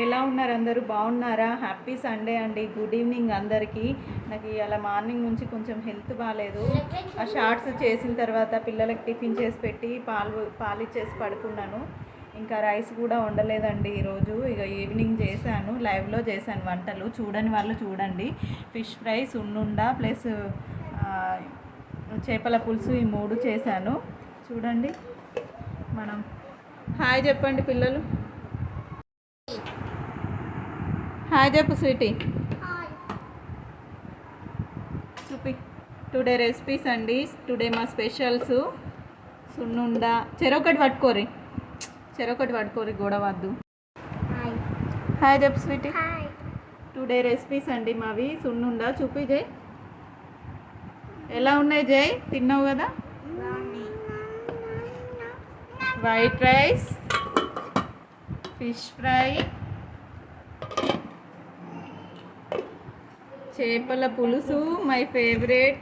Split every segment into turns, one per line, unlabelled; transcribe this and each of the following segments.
ఎలా ఉన్నారు అందరూ? బాగున్నారా? హ్యాపీ సండే అండి. గుడ్ ఈవినింగ్ అందరికీ. నాకు ఇలా మార్నింగ్ నుంచి కొంచెం హెల్త్ బాగాలేదు. ఆ షార్ట్స్ చేసిన తర్వాత పిల్లలకి టిఫిన్ చేసి పెట్టి పాలు ఇచ్చేసి పడుకున్నాను. ఇంకా రైస్ కూడా వండలేదండి ఈరోజు. ఇక ఈవినింగ్ చేశాను, లైవ్లో చేశాను వంటలు. చూడని వాళ్ళు చూడండి. ఫిష్ ఫ్రై, సున్నుండ ప్లస్ చేపల పులుసు, ఈ 3 చేశాను. చూడండి. మనం హాయ్ చెప్పండి పిల్లలు. హాయ్ చెప్పు స్వీటీ. చూపి. టుడే రెసిపీస్ అండి. టుడే మా స్పెషల్స్ సున్నుండ. చెరొకటి పట్టుకోరి గొడవద్దు. హాయ్ చెప్పు స్వీటీ. టుడే రెసిపీస్ అండి మావి. సున్నుండ చూపి జై. ఎలా ఉన్నాయి జై? తిన్నావు కదా? వైట్ రైస్, ఫిష్ ఫ్రై, చేపల పులుసు మై ఫేవరెట్,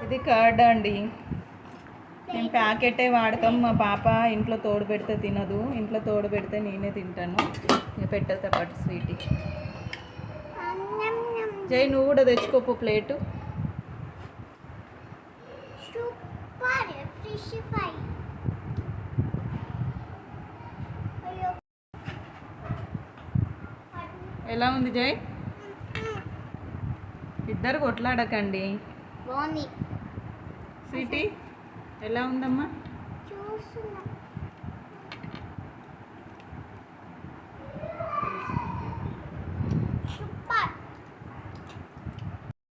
ఇది కర్డ్ అండి. మేము ప్యాకెటే వాడతాం. మా పాప ఇంట్లో తోడు పెడితే తినదు. ఇంట్లో తోడు పెడితే నేనే తింటాను. పెట్టేస్తా పాటు స్వీటీ. జై నువ్వు కూడా తెచ్చుకోపు ప్లేటు. ఎలా ఉంది జై? ఇద్దరు కొట్లాడకండి. స్వీటీ ఎలా ఉందమ్మా?